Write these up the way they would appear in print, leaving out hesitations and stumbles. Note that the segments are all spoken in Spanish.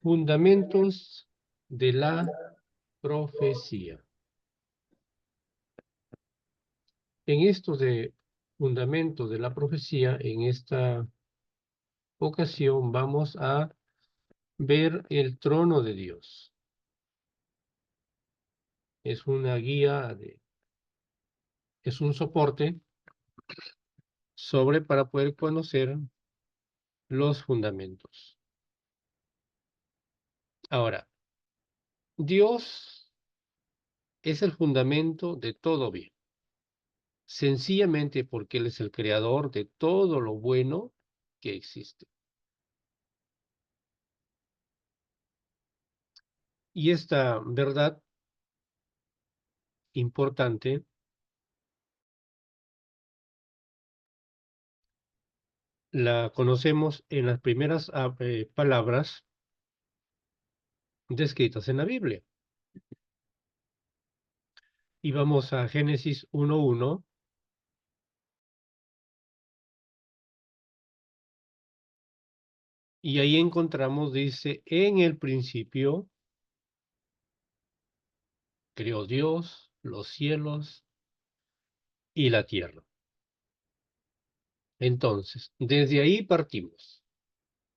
Fundamentos de la profecía. En esto de fundamentos de la profecía, en esta ocasión vamos a ver el trono de Dios. Es una guía, es un soporte para poder conocer los fundamentos. Ahora, Dios es el fundamento de todo bien, sencillamente porque Él es el creador de todo lo bueno que existe. Y esta verdad importante la conocemos en las primeras palabras descritas en la Biblia. Y vamos a Génesis 1:1. Y ahí encontramos, dice, en el principio creó Dios los cielos y la tierra. Entonces, desde ahí partimos.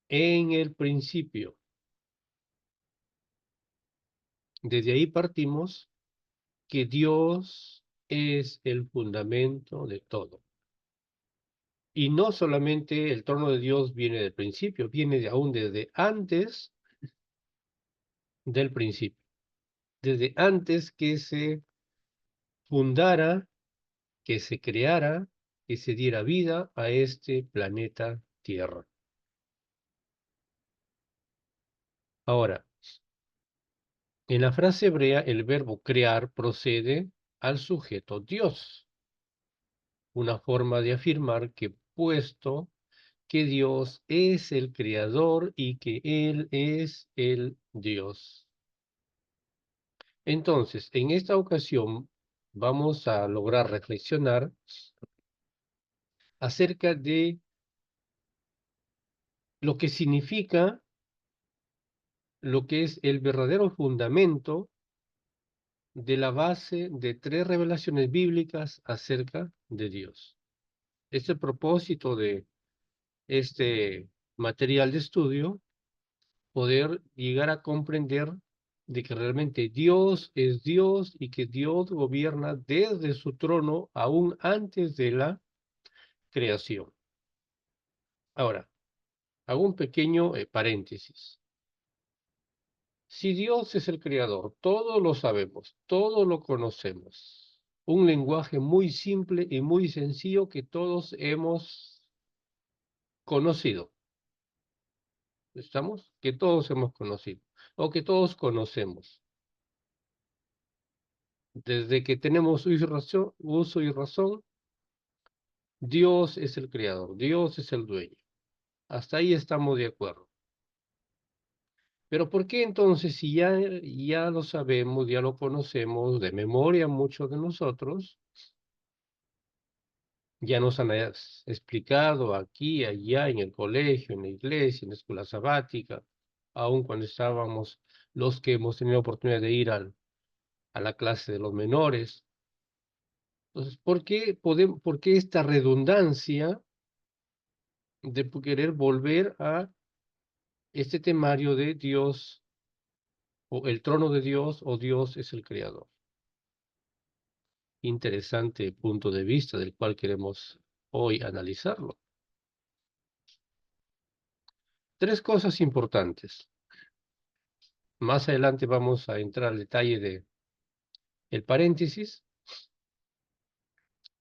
En el principio. Desde ahí partimos que Dios es el fundamento de todo. Y no solamente el trono de Dios viene del principio, viene aún desde antes del principio. Desde antes que se fundara, que se creara, que se diera vida a este planeta Tierra. Ahora, en la frase hebrea, el verbo crear procede al sujeto Dios, una forma de afirmar que puesto que Dios es el creador y que Él es el Dios. Entonces, en esta ocasión vamos a lograr reflexionar acerca de lo que significa, lo que es el verdadero fundamento de la base de 3 revelaciones bíblicas acerca de Dios. Es el propósito de este material de estudio, poder llegar a comprender de que realmente Dios es Dios y que Dios gobierna desde su trono aún antes de la creación. Ahora, hago un pequeño paréntesis. Si Dios es el creador, todo lo sabemos, todo lo conocemos. Un lenguaje muy simple y muy sencillo que todos hemos conocido. ¿Estamos? Que todos hemos conocido o que todos conocemos. Desde que tenemos uso y razón, Dios es el creador, Dios es el dueño. Hasta ahí estamos de acuerdo. Pero ¿por qué entonces, si ya lo sabemos, ya lo conocemos de memoria muchos de nosotros, ya nos han explicado aquí, allá, en el colegio, en la iglesia, en la escuela sabática, aun cuando estábamos los que hemos tenido oportunidad de ir a la clase de los menores? Entonces, ¿por qué esta redundancia de querer volver a este temario de Dios o el trono de Dios o Dios es el creador? Interesante punto de vista del cual queremos hoy analizarlo. 3 cosas importantes. Más adelante vamos a entrar al detalle de el paréntesis.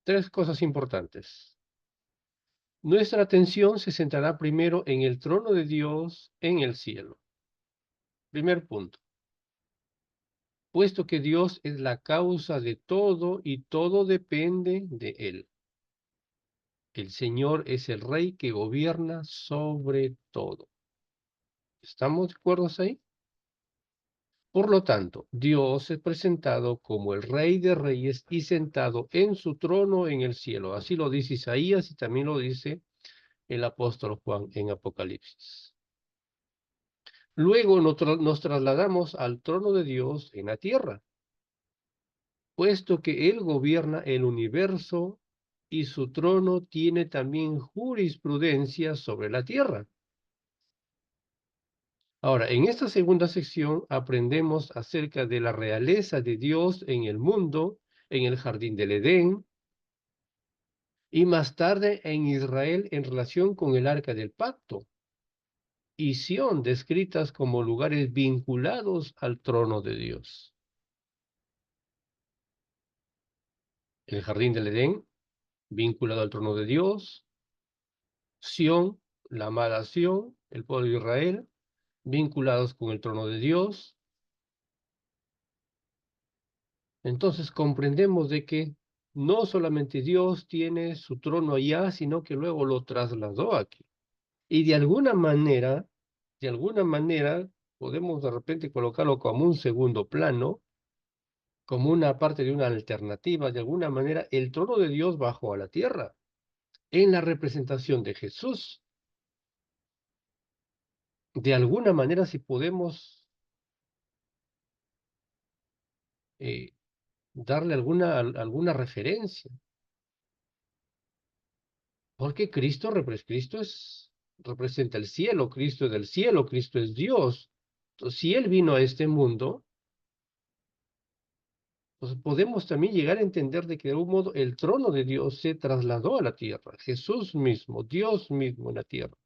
3 cosas importantes. Nuestra atención se centrará primero en el trono de Dios en el cielo. Primer punto. Puesto que Dios es la causa de todo y todo depende de Él. El Señor es el Rey que gobierna sobre todo. ¿Estamos de acuerdo ahí? Por lo tanto, Dios es presentado como el Rey de Reyes y sentado en su trono en el cielo. Así lo dice Isaías y también lo dice el apóstol Juan en Apocalipsis. Luego nos trasladamos al trono de Dios en la tierra, puesto que Él gobierna el universo y su trono tiene también jurisprudencia sobre la tierra. Ahora, en esta segunda sección aprendemos acerca de la realeza de Dios en el mundo, en el jardín del Edén, y más tarde en Israel en relación con el arca del pacto, y Sión descritas como lugares vinculados al trono de Dios. El jardín del Edén, vinculado al trono de Dios; Sión, la amada Sión, el pueblo de Israel, vinculados con el trono de Dios. Entonces comprendemos de que no solamente Dios tiene su trono allá, sino que luego lo trasladó aquí. Y de alguna manera, podemos de repente colocarlo como un segundo plano, como una parte de una alternativa. De alguna manera, el trono de Dios bajó a la tierra, en la representación de Jesús. De alguna manera, si podemos eh, darle alguna referencia. Porque representa el cielo, Cristo es del cielo, Cristo es Dios. Entonces, si Él vino a este mundo, pues podemos también llegar a entender de que de algún modo el trono de Dios se trasladó a la tierra. Jesús mismo, Dios mismo en la tierra,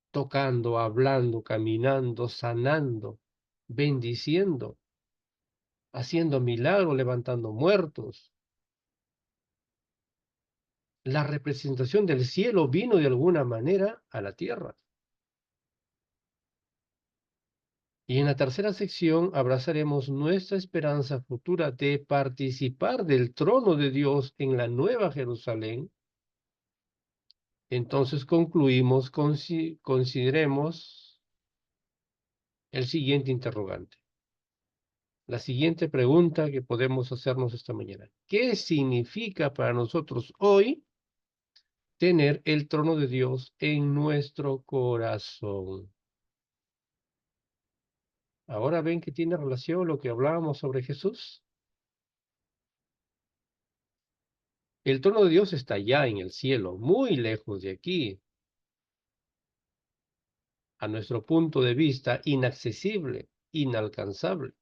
tocando, hablando, caminando, sanando, bendiciendo, haciendo milagros, levantando muertos. La representación del cielo vino de alguna manera a la tierra. Y en la tercera sección abrazaremos nuestra esperanza futura de participar del trono de Dios en la Nueva Jerusalén. Entonces concluimos, consideremos el siguiente interrogante. La siguiente pregunta que podemos hacernos esta mañana. ¿Qué significa para nosotros hoy tener el trono de Dios en nuestro corazón? Ahora ven que tiene relación lo que hablábamos sobre Jesús. El trono de Dios está allá en el cielo, muy lejos de aquí, a nuestro punto de vista, inaccesible, inalcanzable,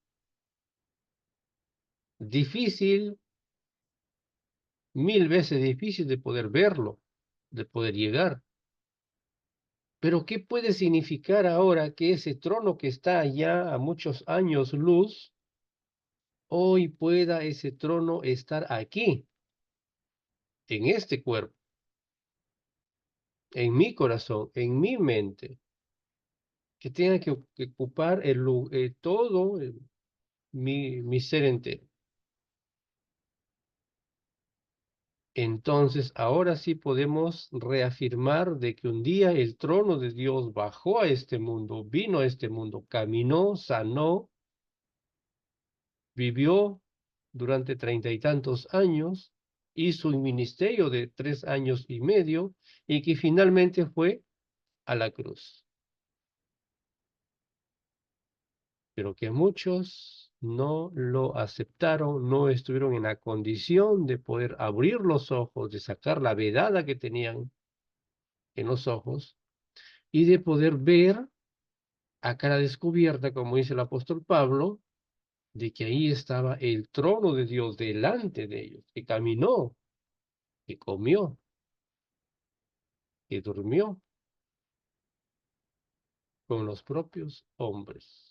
difícil, mil veces difícil de poder verlo, de poder llegar. Pero ¿qué puede significar ahora que ese trono que está allá a muchos años luz, hoy pueda ese trono estar aquí, en este cuerpo, en mi corazón, en mi mente, que tenga que ocupar todo mi ser entero? Entonces, ahora sí podemos reafirmar de que un día el trono de Dios bajó a este mundo, vino a este mundo, caminó, sanó, vivió durante 30 y tantos años, hizo un ministerio de 3 años y medio y que finalmente fue a la cruz. Pero que muchos no lo aceptaron, no estuvieron en la condición de poder abrir los ojos, de sacar la vedada que tenían en los ojos y de poder ver a cara descubierta, como dice el apóstol Pablo, de que ahí estaba el trono de Dios delante de ellos, que caminó, que comió, que durmió con los propios hombres.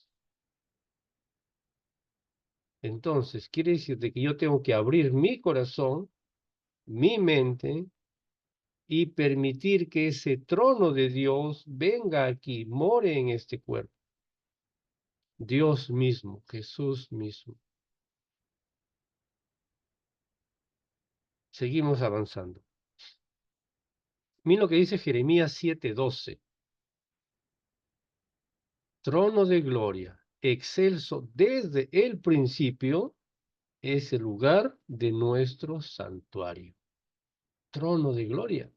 Entonces, quiere decir de que yo tengo que abrir mi corazón, mi mente, y permitir que ese trono de Dios venga aquí, more en este cuerpo. Dios mismo, Jesús mismo. Seguimos avanzando. Miren lo que dice Jeremías 7:12. Trono de gloria, excelso desde el principio, es el lugar de nuestro santuario. Trono de gloria.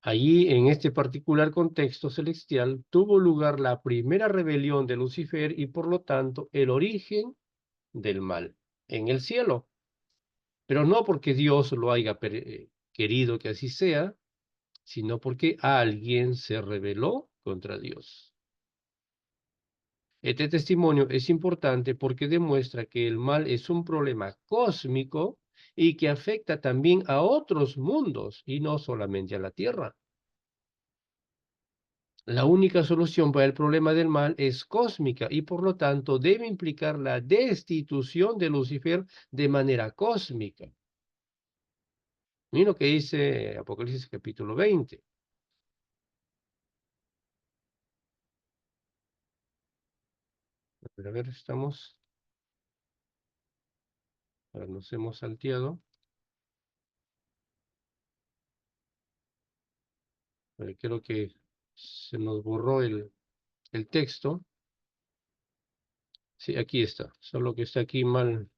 Allí, en este particular contexto celestial, tuvo lugar la primera rebelión de Lucifer y, por lo tanto, el origen del mal en el cielo. Pero no porque Dios lo haya querido que así sea, sino porque alguien se rebeló contra Dios. Este testimonio es importante porque demuestra que el mal es un problema cósmico y que afecta también a otros mundos y no solamente a la Tierra. La única solución para el problema del mal es cósmica y por lo tanto debe implicar la destitución de Lucifer de manera cósmica. Miren lo que dice Apocalipsis capítulo 20. A ver, estamos, ahora nos hemos salteado. Creo que se nos borró el texto. Sí, aquí está. Solo que está aquí mal.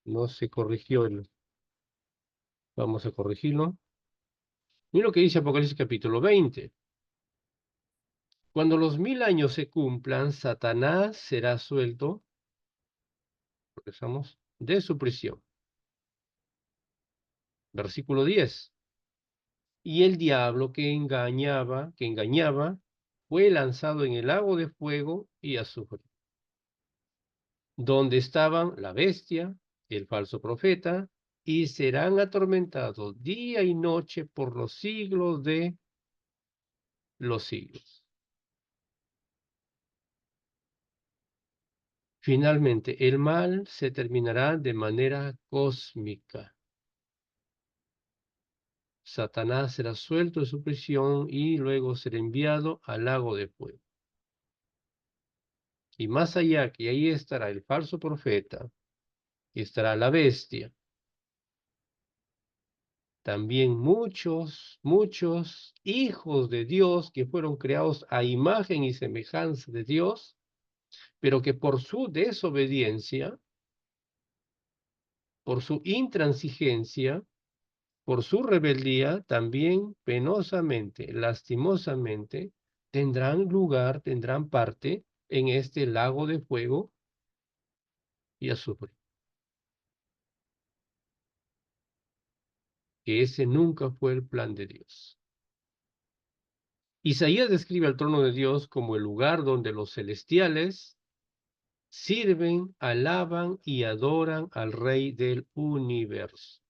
No se corrigió el. Vamos a corregirlo. Mira lo que dice Apocalipsis capítulo 20. Cuando los 1000 años se cumplan, Satanás será suelto, regresamos, de su prisión. Versículo 10. Y el diablo que engañaba, fue lanzado en el lago de fuego y azufre, donde estaban la bestia, el falso profeta, y serán atormentados día y noche por los siglos de los siglos. Finalmente, el mal se terminará de manera cósmica. Satanás será suelto de su prisión y luego será enviado al lago de fuego. Y más allá, que ahí estará el falso profeta, y estará la bestia, también muchos hijos de Dios que fueron creados a imagen y semejanza de Dios, pero que por su desobediencia, por su intransigencia, por su rebeldía, también penosamente, lastimosamente, tendrán parte en este lago de fuego y azufre. Que ese nunca fue el plan de Dios. Isaías describe al trono de Dios como el lugar donde los celestiales sirven, alaban y adoran al Rey del universo.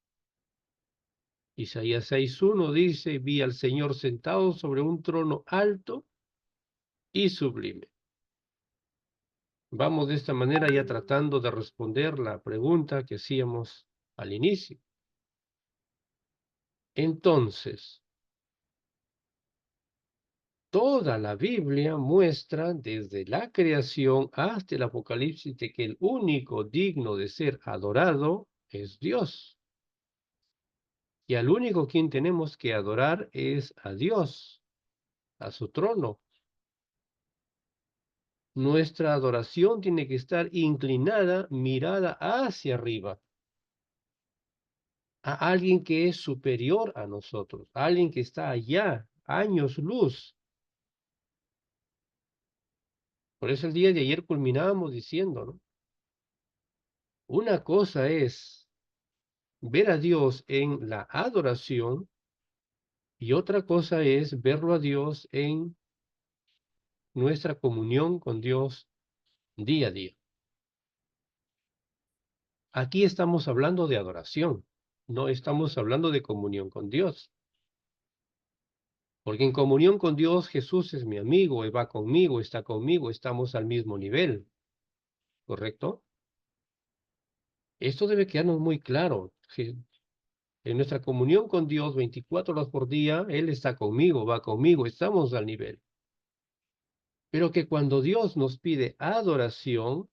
Isaías 6:1 dice: vi al Señor sentado sobre un trono alto y sublime. Vamos de esta manera ya tratando de responder la pregunta que hacíamos al inicio. Entonces, toda la Biblia muestra desde la creación hasta el Apocalipsis de que el único digno de ser adorado es Dios. Y al único quien tenemos que adorar es a Dios, a su trono. Nuestra adoración tiene que estar inclinada, mirada hacia arriba, a alguien que es superior a nosotros, a alguien que está allá, años luz. Por eso el día de ayer culminábamos diciendo, ¿no? Una cosa es ver a Dios en la adoración y otra cosa es verlo a Dios en nuestra comunión con Dios día a día. Aquí estamos hablando de adoración, no estamos hablando de comunión con Dios. Porque en comunión con Dios, Jesús es mi amigo, Él va conmigo, está conmigo, estamos al mismo nivel, ¿correcto? Esto debe quedarnos muy claro. En nuestra comunión con Dios, 24 horas por día, Él está conmigo, va conmigo, estamos al nivel. Pero que cuando Dios nos pide adoración,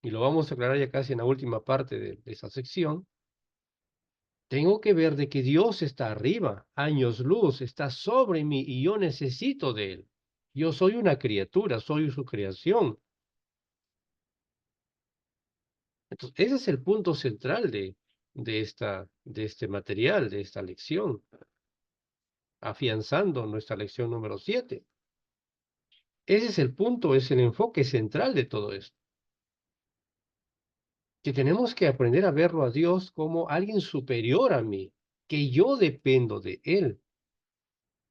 y lo vamos a aclarar ya casi en la última parte de esa sección, tengo que ver de que Dios está arriba, años luz, está sobre mí y yo necesito de Él. Yo soy una criatura, soy su creación. Entonces, ese es el punto central de este material, de esta lección. afianzando nuestra lección número 7. Ese es el punto, es el enfoque central de todo esto. Que tenemos que aprender a verlo a Dios como alguien superior a mí, que yo dependo de Él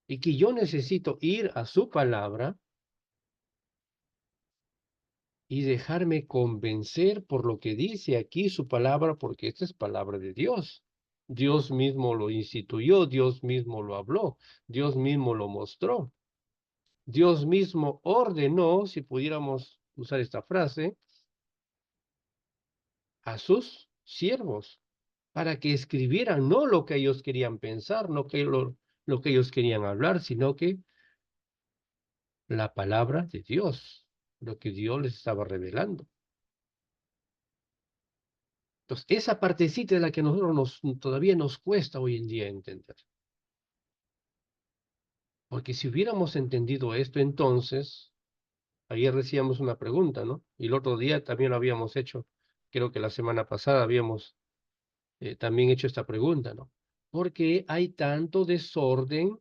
y que yo necesito ir a su palabra y dejarme convencer por lo que dice aquí su palabra, porque esta es palabra de Dios. Dios mismo lo instituyó, Dios mismo lo habló, Dios mismo lo mostró, Dios mismo ordenó, si pudiéramos usar esta frase, a sus siervos para que escribieran no lo que ellos querían pensar, no que lo que ellos querían hablar, sino que la palabra de Dios, lo que Dios les estaba revelando. Entonces, esa partecita es la que a nosotros todavía nos cuesta hoy en día entender. Porque si hubiéramos entendido esto entonces, ayer decíamos una pregunta, ¿no? Y el otro día también lo habíamos hecho, creo que la semana pasada habíamos también hecho esta pregunta, ¿no? ¿Por qué hay tanto desorden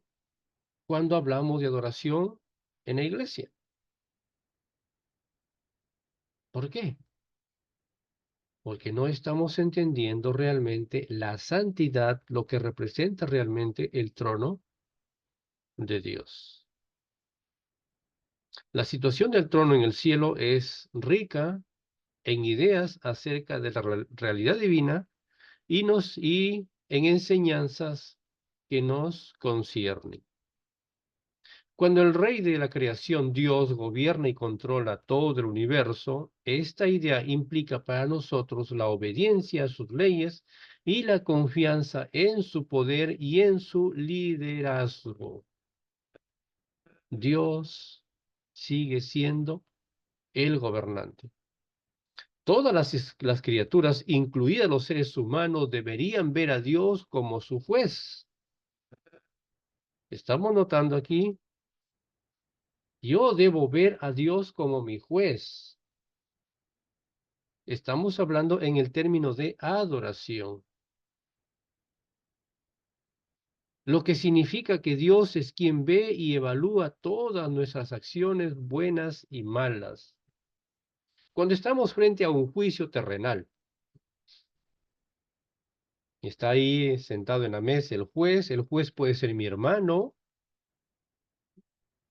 cuando hablamos de adoración en la iglesia? ¿Por qué? Porque no estamos entendiendo realmente la santidad, lo que representa realmente el trono de Dios. La situación del trono en el cielo es rica en ideas acerca de la realidad divina y en enseñanzas que nos conciernen. Cuando el rey de la creación, Dios, gobierna y controla todo el universo, esta idea implica para nosotros la obediencia a sus leyes y la confianza en su poder y en su liderazgo. Dios sigue siendo el gobernante. Todas las criaturas, incluidas los seres humanos, deberían ver a Dios como su juez. Estamos notando aquí, yo debo ver a Dios como mi juez. Estamos hablando en el término de adoración, lo que significa que Dios es quien ve y evalúa todas nuestras acciones buenas y malas. Cuando estamos frente a un juicio terrenal, está ahí sentado en la mesa el juez puede ser mi hermano,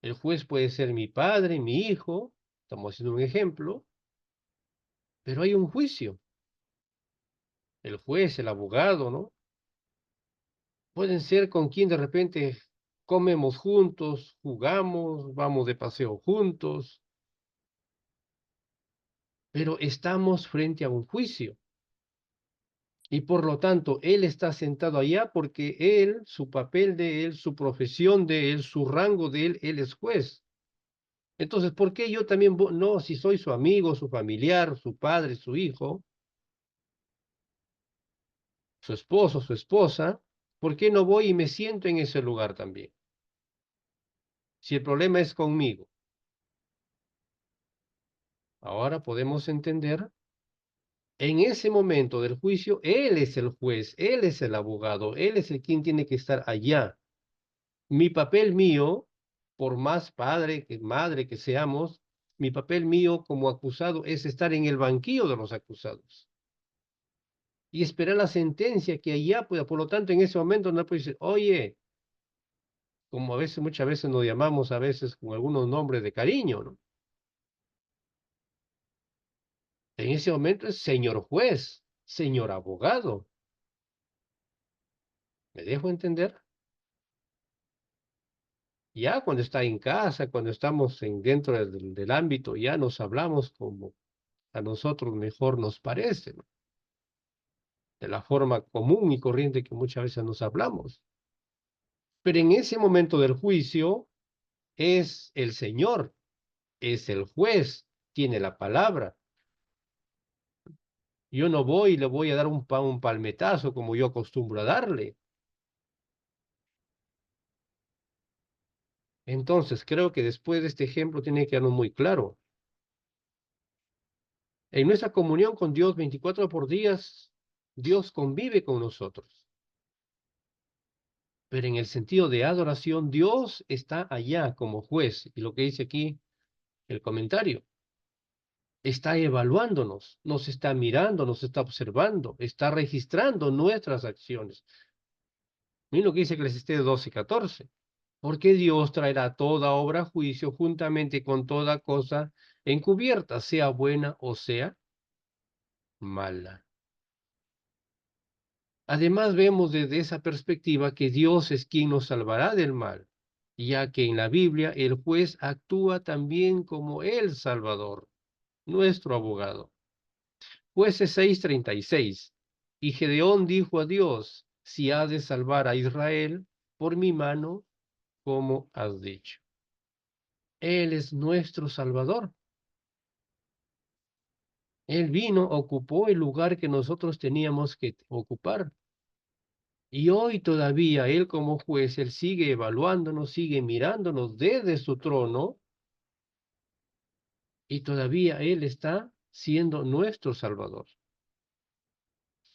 el juez puede ser mi padre, mi hijo, estamos haciendo un ejemplo, pero hay un juicio. El juez, el abogado, ¿no? Pueden ser con quien de repente comemos juntos, jugamos, vamos de paseo juntos, pero estamos frente a un juicio. Y por lo tanto, él está sentado allá porque él, su papel de él, su profesión de él, su rango de él, él es juez. Entonces, ¿por qué yo también no, si soy su amigo, su familiar, su padre, su hijo, su esposo, su esposa, ¿por qué no voy y me siento en ese lugar también? Si el problema es conmigo. Ahora podemos entender, en ese momento del juicio, él es el juez, él es el abogado, él es el quien tiene que estar allá. Mi papel mío, por más padre que madre que seamos, mi papel mío como acusado es estar en el banquillo de los acusados y esperar la sentencia que allá pueda. Por lo tanto, en ese momento no puede decir, oye, como a veces, muchas veces nos llamamos a veces con algunos nombres de cariño, ¿no? En ese momento es señor juez, señor abogado. ¿Me dejo entender? Ya cuando está en casa, cuando estamos dentro del ámbito, ya nos hablamos como a nosotros mejor nos parece, ¿no? De la forma común y corriente que muchas veces nos hablamos. Pero en ese momento del juicio es el Señor, es el juez, tiene la palabra. Yo no voy y le voy a dar un palmetazo como yo acostumbro a darle. Entonces, creo que después de este ejemplo tiene que quedarnos muy claro. En nuestra comunión con Dios 24 por días, Dios convive con nosotros. Pero en el sentido de adoración, Dios está allá como juez. Y lo que dice aquí el comentario, está evaluándonos, nos está mirando, nos está observando, está registrando nuestras acciones. Miren lo que dice Eclesiastés 12:14. Porque Dios traerá toda obra a juicio juntamente con toda cosa encubierta, sea buena o sea mala. Además, vemos desde esa perspectiva que Dios es quien nos salvará del mal, ya que en la Biblia el juez actúa también como el Salvador, nuestro abogado. Jueces 6:36. Y Gedeón dijo a Dios, si has de salvar a Israel por mi mano, como has dicho. Él es nuestro Salvador. Él vino, ocupó el lugar que nosotros teníamos que ocupar. Y hoy todavía Él como juez, Él sigue evaluándonos, sigue mirándonos desde su trono y todavía Él está siendo nuestro Salvador.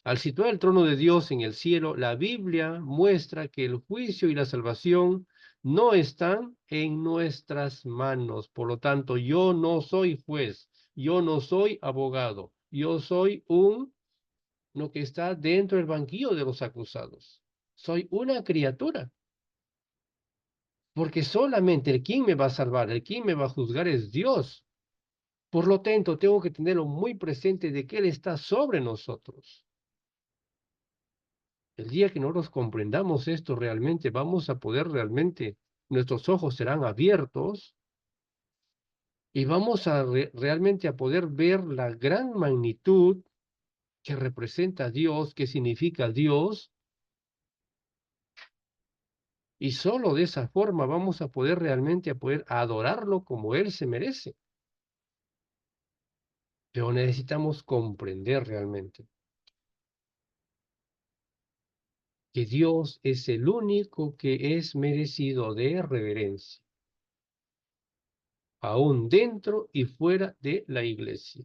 Al situar el trono de Dios en el cielo, la Biblia muestra que el juicio y la salvación no están en nuestras manos. Por lo tanto, yo no soy juez, yo no soy abogado, yo soy lo que está dentro del banquillo de los acusados. Soy una criatura, porque solamente el quien me va a salvar, el quien me va a juzgar es Dios. Por lo tanto, tengo que tenerlo muy presente de que Él está sobre nosotros. El día que nosotros comprendamos esto realmente, vamos a poder realmente, nuestros ojos serán abiertos y vamos a realmente a poder ver la gran magnitud que representa Dios, que significa Dios, y solo de esa forma vamos a poder realmente a poder adorarlo como Él se merece. Pero necesitamos comprender realmente que Dios es el único que es merecido de reverencia, aún dentro y fuera de la iglesia.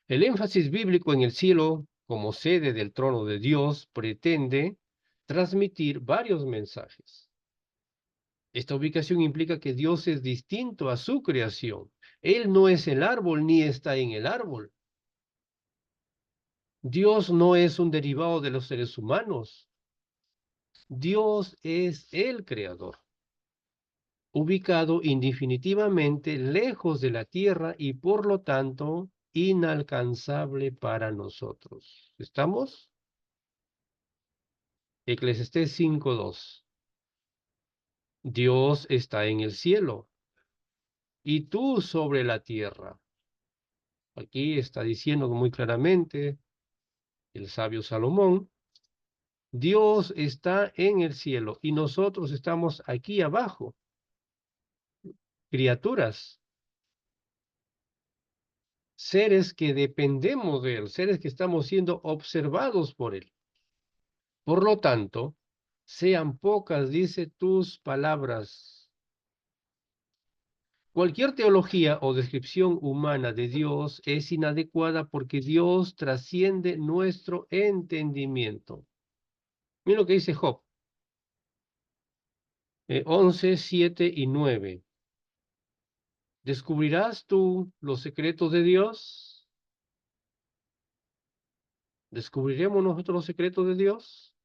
El énfasis bíblico en el cielo, como sede del trono de Dios, pretende transmitir varios mensajes. Esta ubicación implica que Dios es distinto a su creación. Él no es el árbol ni está en el árbol. Dios no es un derivado de los seres humanos. Dios es el creador, ubicado indefinitivamente lejos de la tierra y por lo tanto inalcanzable para nosotros. ¿Estamos? Eclesiastés 5:2. Dios está en el cielo y tú sobre la tierra. Aquí está diciendo muy claramente el sabio Salomón, Dios está en el cielo y nosotros estamos aquí abajo, criaturas, seres que dependemos de Él, seres que estamos siendo observados por Él. Por lo tanto, sean pocas, dice, tus palabras. Cualquier teología o descripción humana de Dios es inadecuada porque Dios trasciende nuestro entendimiento. Mira lo que dice Job 11, 7 y 9. ¿Descubrirás tú los secretos de Dios? ¿Descubriremos nosotros los secretos de Dios?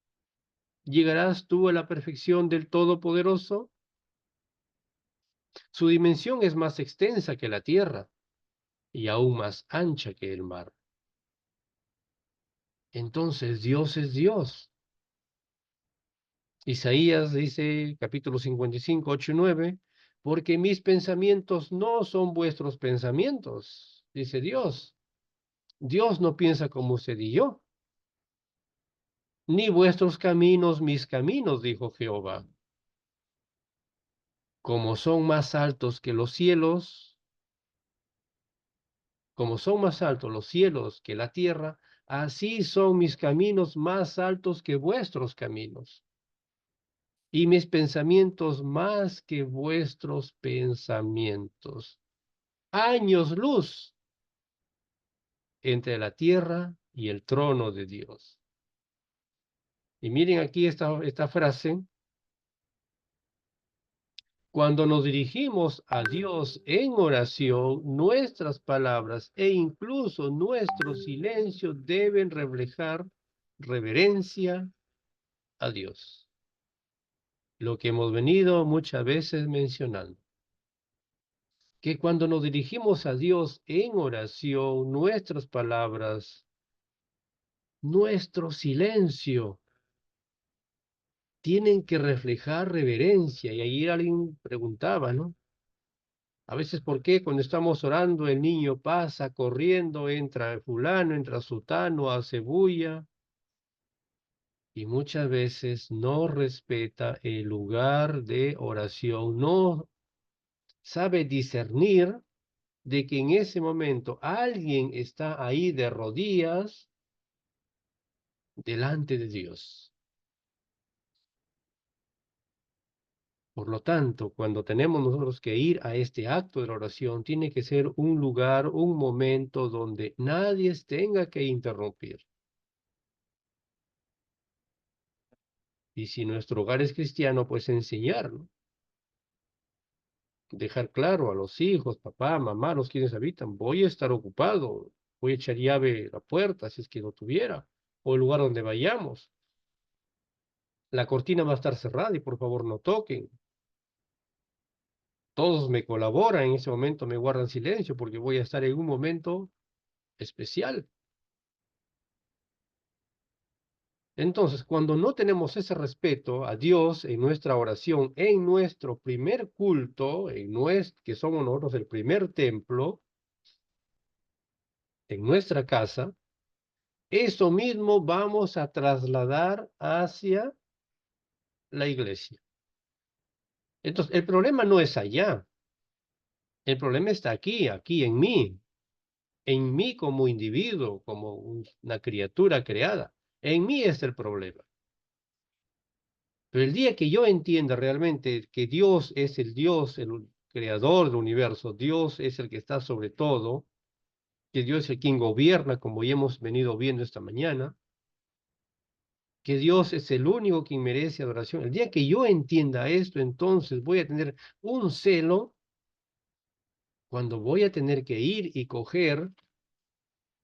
¿Llegarás tú a la perfección del Todopoderoso? Su dimensión es más extensa que la tierra y aún más ancha que el mar. Entonces Dios es Dios. Isaías dice, capítulo 55, 8 y 9, porque mis pensamientos no son vuestros pensamientos, dice Dios. Dios no piensa como usted y yo, ni vuestros caminos mis caminos, dijo Jehová. Como son más altos que los cielos, como son más altos los cielos que la tierra, así son mis caminos más altos que vuestros caminos, y mis pensamientos más que vuestros pensamientos. Años luz entre la tierra y el trono de Dios. Y miren aquí esta frase. Cuando nos dirigimos a Dios en oración, nuestras palabras e incluso nuestro silencio deben reflejar reverencia a Dios. Lo que hemos venido muchas veces mencionando. Que cuando nos dirigimos a Dios en oración, nuestras palabras, nuestro silencio, tienen que reflejar reverencia. Y ahí alguien preguntaba, ¿no? A veces, ¿por qué cuando estamos orando el niño pasa corriendo, entra fulano, entra sutano, hace bulla? Y muchas veces no respeta el lugar de oración, no sabe discernir de que en ese momento alguien está ahí de rodillas delante de Dios. Por lo tanto, cuando tenemos nosotros que ir a este acto de la oración, tiene que ser un lugar, un momento donde nadie tenga que interrumpir. Y si nuestro hogar es cristiano, pues enseñar, ¿no? Dejar claro a los hijos, papá, mamá, los quienes habitan, voy a estar ocupado, voy a echar llave a la puerta si es que no tuviera, o el lugar donde vayamos. La cortina va a estar cerrada y por favor no toquen. Todos me colaboran en ese momento, me guardan silencio porque voy a estar en un momento especial. Entonces, cuando no tenemos ese respeto a Dios en nuestra oración, en nuestro primer culto, que somos nosotros el primer templo, en nuestra casa, eso mismo vamos a trasladar hacia la iglesia. Entonces, el problema no es allá, el problema está aquí en mí como individuo, como una criatura creada. En mí es el problema. Pero el día que yo entienda realmente que Dios es el Dios, el creador del universo, Dios es el que está sobre todo, que Dios es el quien gobierna, como ya hemos venido viendo esta mañana, que Dios es el único quien merece adoración. El día que yo entienda esto, entonces voy a tener un celo cuando voy a tener que ir y coger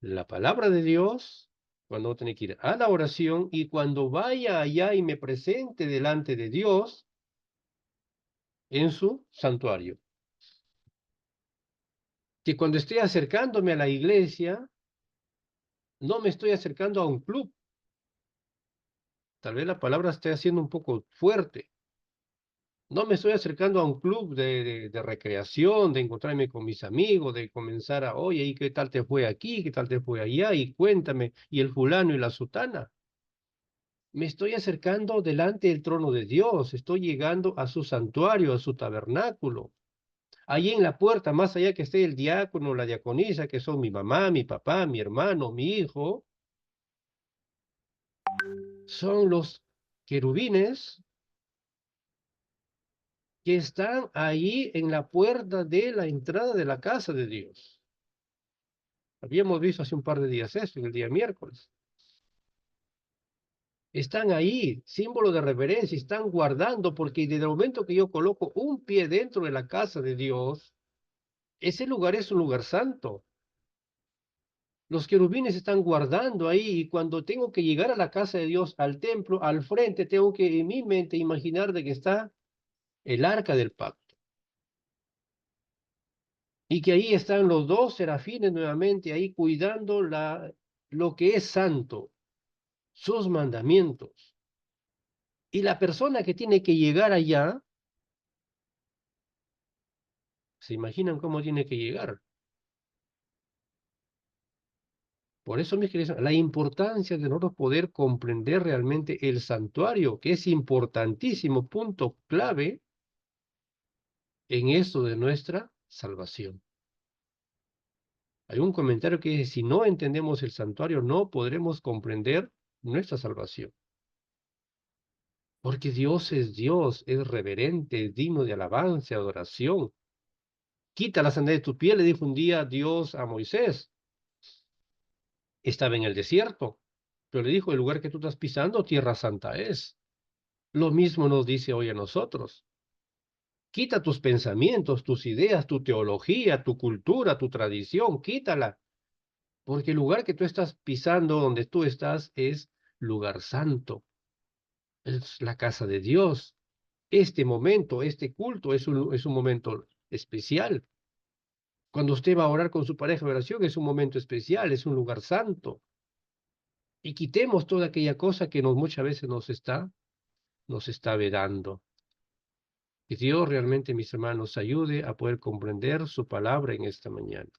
la palabra de Dios, cuando voy a tener que ir a la oración y cuando vaya allá y me presente delante de Dios en su santuario. Que cuando estoy acercándome a la iglesia, no me estoy acercando a un club. Tal vez la palabra esté haciendo un poco fuerte. No me estoy acercando a un club de recreación, de encontrarme con mis amigos, de comenzar a, oye, ¿y qué tal te fue aquí? ¿Qué tal te fue allá? Y cuéntame, y el fulano y la sutana. Me estoy acercando delante del trono de Dios, estoy llegando a su santuario, a su tabernáculo. Allí en la puerta, más allá que esté el diácono, la diaconisa, que son mi mamá, mi papá, mi hermano, mi hijo, son los querubines que están ahí en la puerta de la entrada de la casa de Dios. Habíamos visto hace un par de días esto, en el día miércoles. Están ahí, símbolo de reverencia, están guardando, porque desde el momento que yo coloco un pie dentro de la casa de Dios, ese lugar es un lugar santo. Los querubines están guardando ahí y cuando tengo que llegar a la casa de Dios, al templo, al frente, tengo que en mi mente imaginar de que está el arca del pacto. Y que ahí están los dos serafines nuevamente ahí cuidando lo que es santo, sus mandamientos. Y la persona que tiene que llegar allá, ¿se imaginan cómo tiene que llegar? Por eso, mis queridos, la importancia de nosotros poder comprender realmente el santuario, que es importantísimo, punto clave en esto de nuestra salvación. Hay un comentario que dice, si no entendemos el santuario, no podremos comprender nuestra salvación. Porque Dios, es reverente, es digno de alabanza, adoración. Quita la sandalias de tu piel, le dijo un día Dios a Moisés. Estaba en el desierto, Pero le dijo, el lugar que tú estás pisando, tierra santa es. Lo mismo nos dice hoy a nosotros. Quita tus pensamientos, tus ideas, tu teología, tu cultura, tu tradición, quítala. Porque el lugar que tú estás pisando, donde tú estás, es lugar santo. Es la casa de Dios. Este momento, este culto es un momento especial. Cuando usted va a orar con su pareja de oración, es un momento especial, es un lugar santo. Y quitemos toda aquella cosa que muchas veces nos está vedando. Que Dios realmente, mis hermanos, ayude a poder comprender su palabra en esta mañana.